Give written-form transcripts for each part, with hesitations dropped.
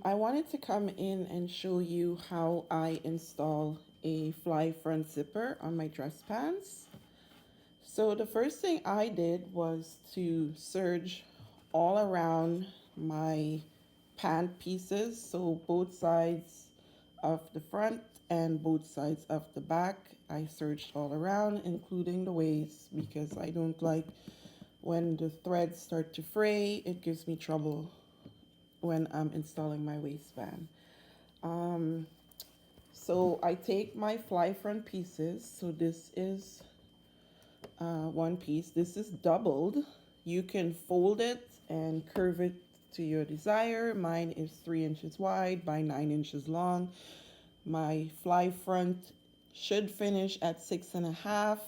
I wanted to come in and show you how I install a fly front zipper on my dress pants. So the first thing I did was to serge all around my pant pieces, so both sides of the front and both sides of the back. I serged all around, including the waist, because I don't like when the threads start to fray. It gives me trouble when I'm installing my waistband. Um, so I take my fly front pieces. So this is one piece. This is doubled. You can fold it and curve it to your desire. Mine is 3 inches wide by 9 inches long. My fly front should finish at 6.5.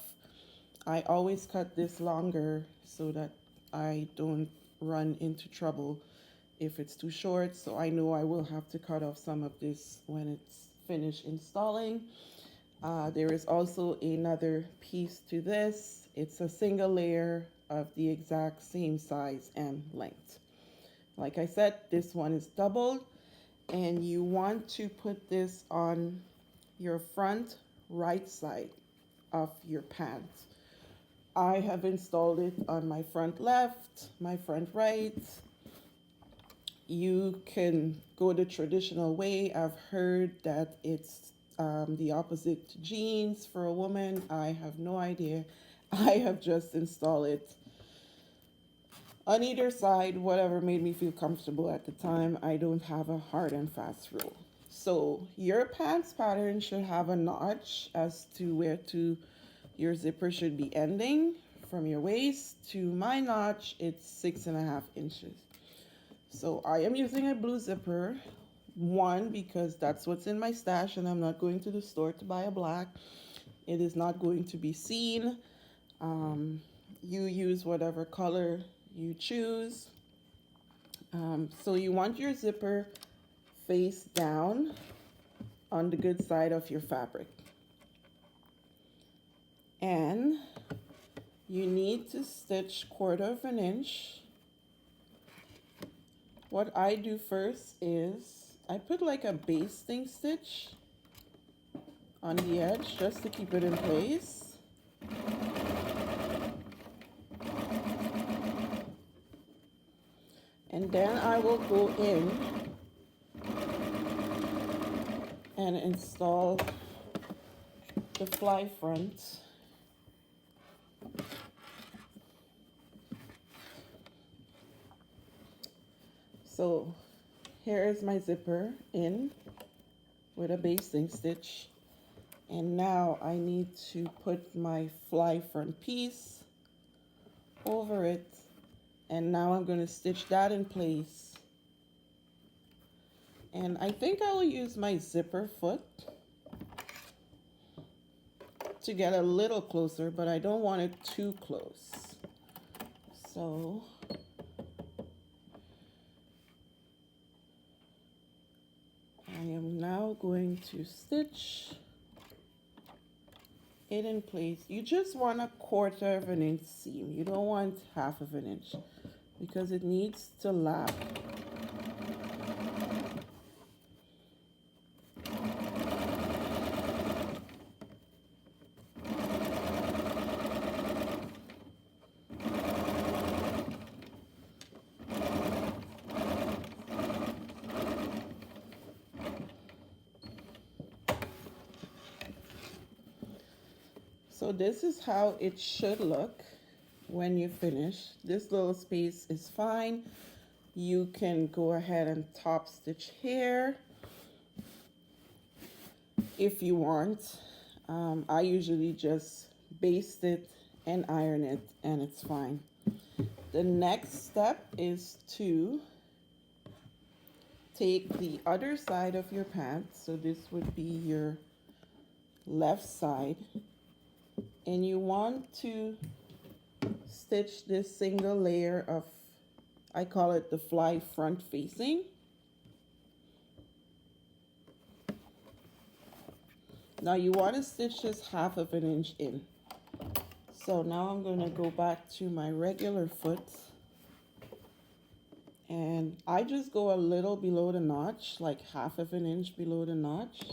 I always cut this longer so that I don't run into trouble if it's too short. So I know I will have to cut off some of this when it's finished installing. There is also another piece to this. It's a single layer of the exact same size and length. Like I said, this one is doubled, and you want to put this on your front right side of your pants. I have installed it on my front left, my front right. You can go the traditional way. I've heard that it's the opposite to jeans for a woman. I have no idea. I have just installed it on either side, whatever made me feel comfortable at the time. I don't have a hard and fast rule. So your pants pattern should have a notch as to where to your zipper should be ending from your waist. To my notch, it's 6.5 inches. So I am using a blue zipper. One, because that's what's in my stash and I'm not going to the store to buy a black. It is not going to be seen. You use whatever color you choose. So you want your zipper face down on the good side of your fabric. And you need to stitch 1/4 inch. What I do first is I put like a basting stitch on the edge just to keep it in place. And then I will go in and install the fly front. So here is my zipper in with a basting stitch. And now I need to put my fly front piece over it. And now I'm going to stitch that in place. And I think I will use my zipper foot to get a little closer, but I don't want it too close. So I am now going to stitch it in place. You just want 1/4 inch seam. You don't want 1/2 inch because it needs to lap. So this is how it should look when you finish. This little space is fine. You can go ahead and top stitch here if you want. I usually just baste it and iron it, and it's fine. The next step is to take the other side of your pants. So this would be your left side. And you want to stitch this single layer of, I call it the fly front facing. Now you want to stitch this 1/2 inch in. So now I'm going to go back to my regular foot And I just go a little below the notch, like half of an inch below the notch.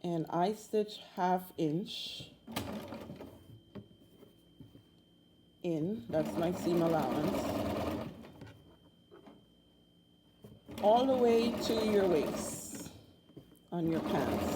And I stitch ½ inch in, that's my seam allowance, all the way to your waist on your pants.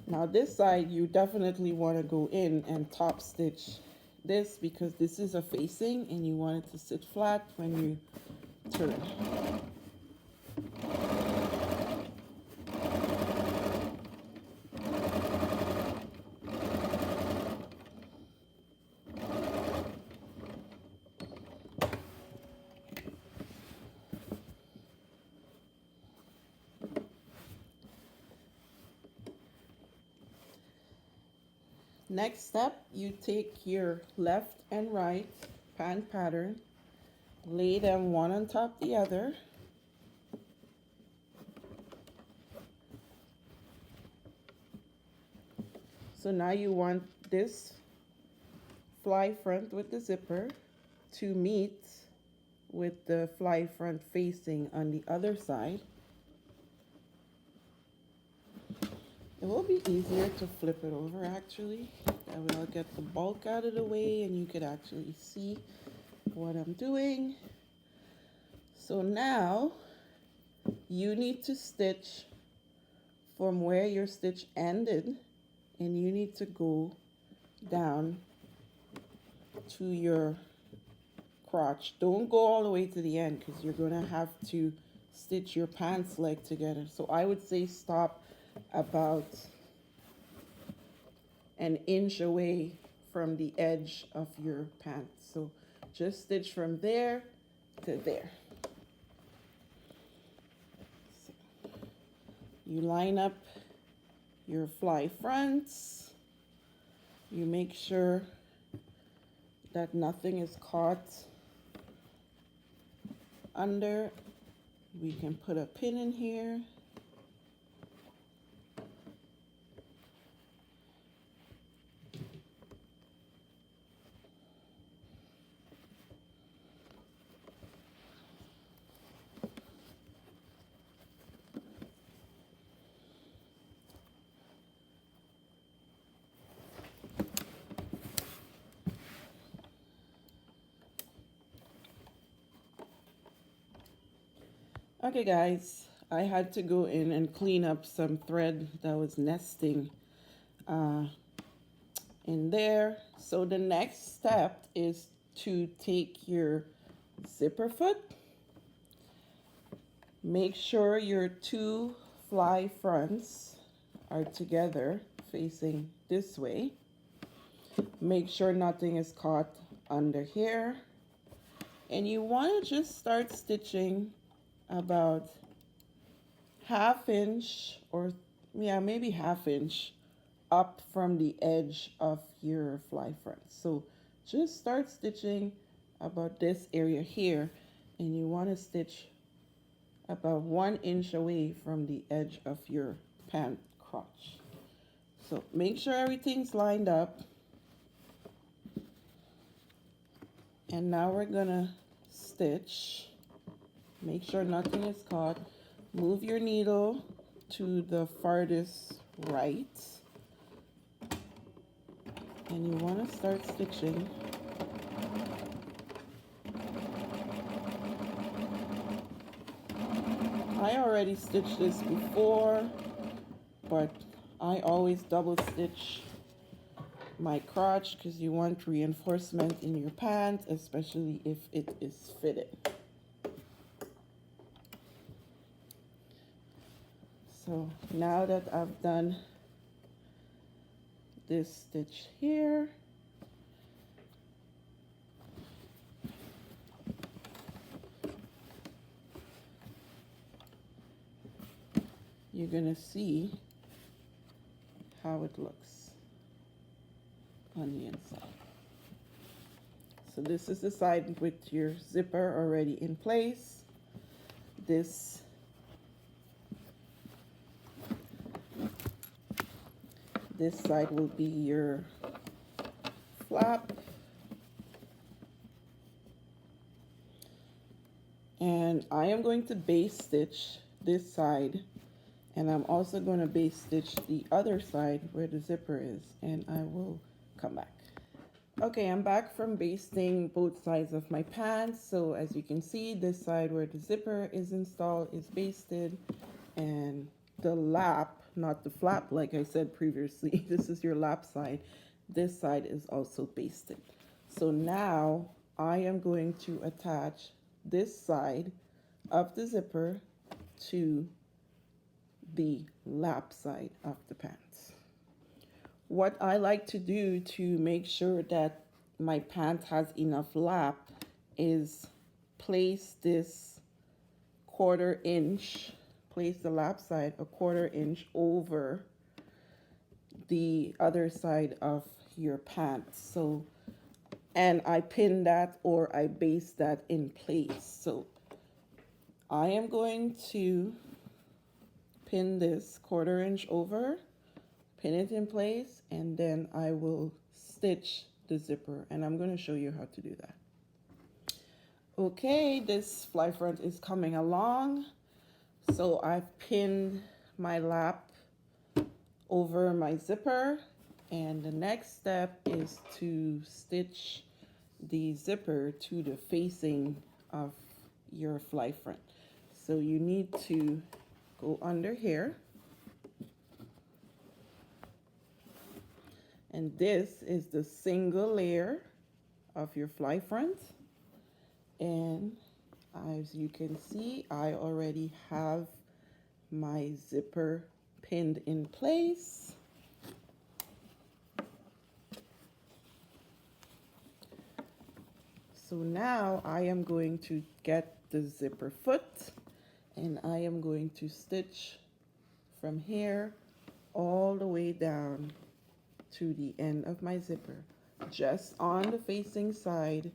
Now this side, you definitely want to go in and top stitch this because this is a facing and you want it to sit flat when you turn. Next step, you take your left and right pant pattern, lay them one on top the other. So now you want this fly front with the zipper to meet with the fly front facing on the other side. It will be easier to flip it over actually. That way I'll get the bulk out of the way and you could actually see what I'm doing. So now you need to stitch from where your stitch ended and you need to go down to your crotch. Don't go all the way to the end because you're going to have to stitch your pants leg together. So I would say stop about an inch away from the edge of your pants. So just stitch from there to there. So you line up your fly fronts. You make sure that nothing is caught under. We can put a pin in here. Okay guys, I had to go in and clean up some thread that was nesting in there. So the next step is to take your zipper foot, make sure your two fly fronts are together facing this way. Make sure nothing is caught under here. And you want to just start stitching about ½ inch or maybe ½ inch up from the edge of your fly front. So just start stitching about this area here and you want to stitch about 1 inch away from the edge of your pant crotch. So make sure everything's lined up. And now we're gonna stitch. Make sure nothing is caught. Move your needle to the farthest right. And you want to start stitching. I already stitched this before, but I always double stitch my crotch because you want reinforcement in your pant, especially if it is fitted. So now that I've done this stitch here, you're gonna see how it looks on the inside. So this is the side with your zipper already in place. This This side will be your flap. And I am going to base stitch this side, and I'm also going to base stitch the other side where the zipper is, and I will come back. Okay, I'm back from basting both sides of my pants. So as you can see, this side where the zipper is installed is basted, and the lap, not the flap like I said previously, this is your lap side. This side is also basted. So now I am going to attach this side of the zipper to the lap side of the pants. What I like to do to make sure that my pant has enough lap is place this place the lap side a 1/4 inch over the other side of your pants. So, and I pin that or I base that in place. So I am going to pin this 1/4 inch over, pin it in place, and then I will stitch the zipper, and I'm going to show you how to do that. Okay, this fly front is coming along. So I've pinned my lap over my zipper, and the next step is to stitch the zipper to the facing of your fly front. So you need to go under here, and this is the single layer of your fly front. And as you can see, I already have my zipper pinned in place. So now I am going to get the zipper foot, and I am going to stitch from here all the way down to the end of my zipper, just on the facing side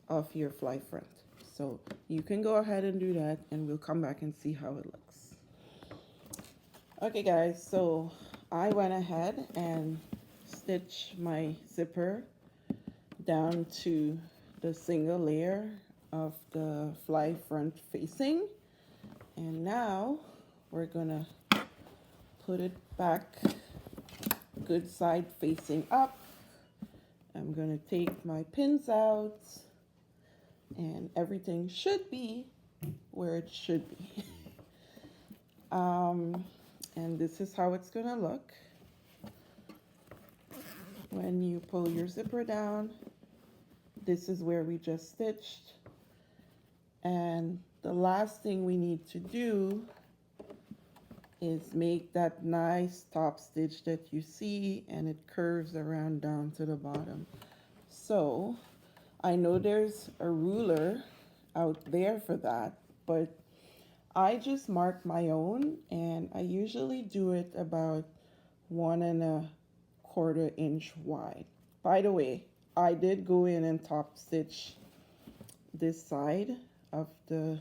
of your fly front. So you can go ahead and do that, and we'll come back and see how it looks. Okay guys, so I went ahead and stitched my zipper down to the single layer of the fly front facing, and now we're gonna put it back good side facing up. I'm gonna take my pins out, and everything should be where it should be. And this is how it's gonna look when you pull your zipper down. This is where we just stitched, and the last thing we need to do is make that nice top stitch that you see, and it curves around down to the bottom. So I know there's a ruler out there for that, but I just marked my own, and I usually do it about 1¼ inch wide. By the way, I did go in and top stitch this side of the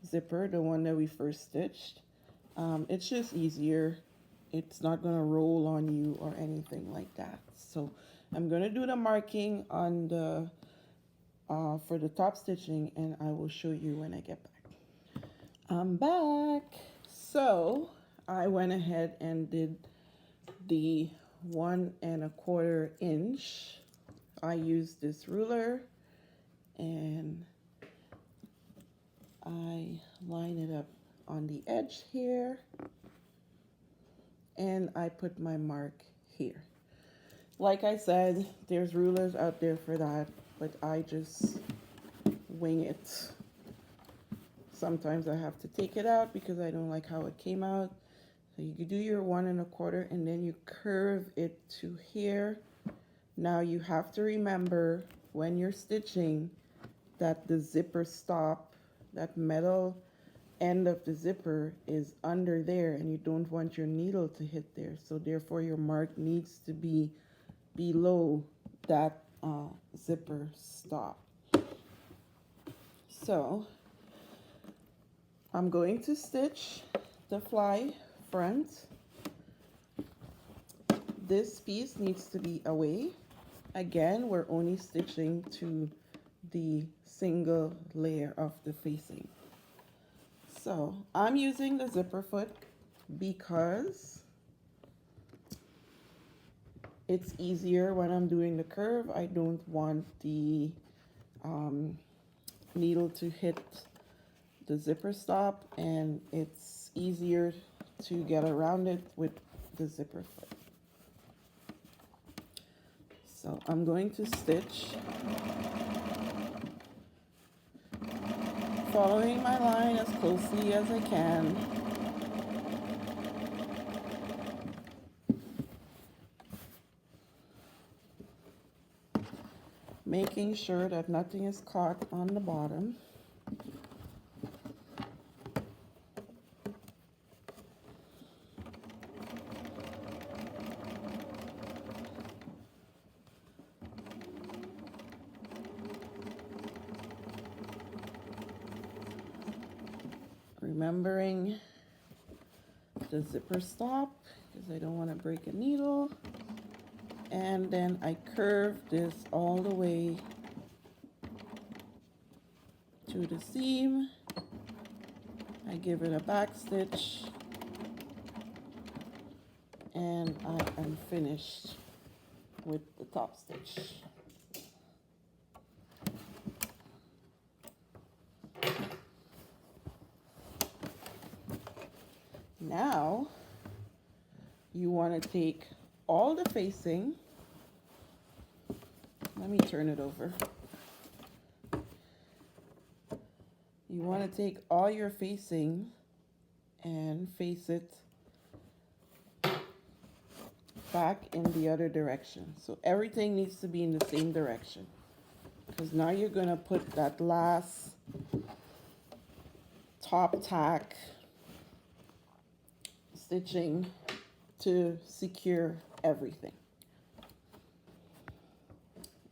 zipper, the one that we first stitched. It's just easier. It's not going to roll on you or anything like that. So I'm going to do the marking on the for the top stitching, and I will show you when I get back. I'm back. So I went ahead and did the 1¼ inch. I used this ruler, and I line it up on the edge here, and I put my mark here. Like I said, there's rulers out there for that, but I just wing it. Sometimes I have to take it out because I don't like how it came out. So you do your 1¼ and then you curve it to here. Now you have to remember when you're stitching that the zipper stop, that metal end of the zipper is under there, and you don't want your needle to hit there. So therefore your mark needs to be below that zipper stop. So I'm going to stitch the fly front this piece needs to be away. Again, we're only stitching to the single layer of the facing. So I'm using the zipper foot because it's easier when I'm doing the curve. I don't want the needle to hit the zipper stop, and it's easier to get around it with the zipper foot. So I'm going to stitch following my line as closely as I can. Making sure that nothing is caught on the bottom. Remembering the zipper stop because I don't want to break a needle. And then I curve this all the way to the seam. I give it a back stitch, and I am finished with the top stitch. Now you want to take all the facing. Let me turn it over. You want to take all your facing and face it back in the other direction. So everything needs to be in the same direction, because now you're going to put that last top tack stitching to secure everything.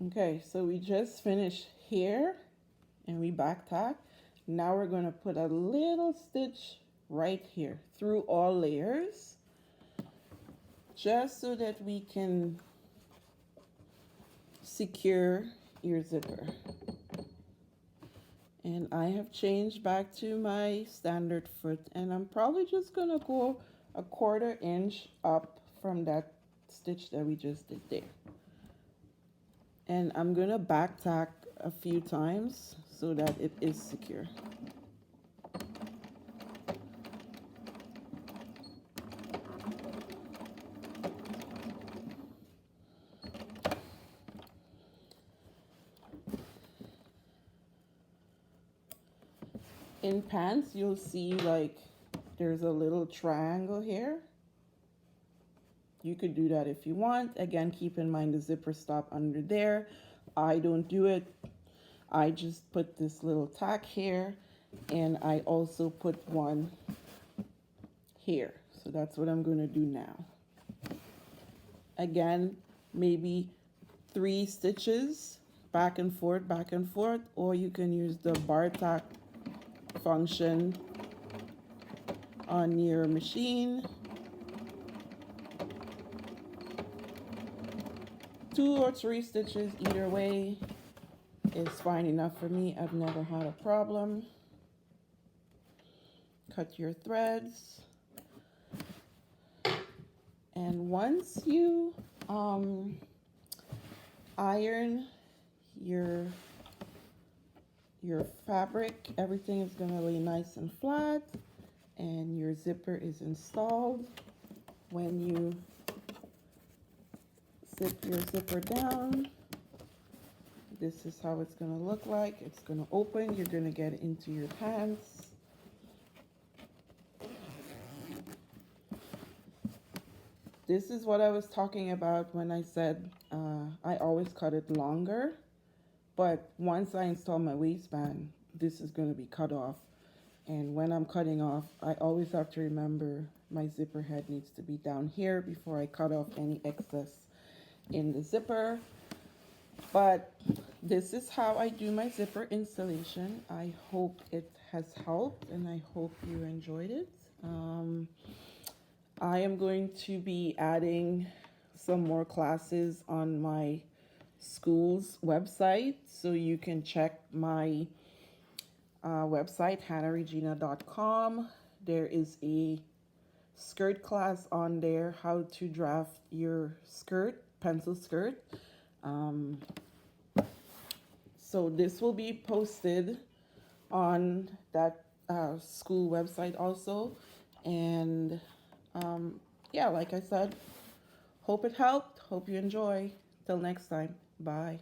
Okay, so we just finished here and we back tack. Now we're going to put a little stitch right here through all layers, just so that we can secure your zipper. And I have changed back to my standard foot, and I'm probably just going to go a 1/4 inch up from that stitch that we just did there. And I'm going to back tack a few times so that it is secure. In pants, you'll see like there's a little triangle here. You could do that if you want. Again, keep in mind the zipper stop under there. I don't do it. I just put this little tack here, and I also put one here. So that's what I'm going to do now. Again, maybe 3 stitches back and forth, or you can use the bar tack function on your machine. 2 or 3 stitches either way is fine enough for me. I've never had a problem. Cut your threads, and once you iron your fabric, everything is going to lay nice and flat, and your zipper is installed. When you zip your zipper down, this is how it's going to look like. It's going to open. You're going to get into your pants. This is what I was talking about when I said I always cut it longer. But once I install my waistband, this is going to be cut off. And when I'm cutting off, I always have to remember my zipper head needs to be down here before I cut off any excess in the zipper. But this is how I do my zipper installation. I hope it has helped, and I hope you enjoyed it. I am going to be adding some more classes on my school's website, so you can check my website, hannahregina.com. There is a skirt class on there, how to draft your skirt, pencil skirt. So this will be posted on that school website also. And yeah, like I said, hope it helped. Hope you enjoy. Till next time. Bye.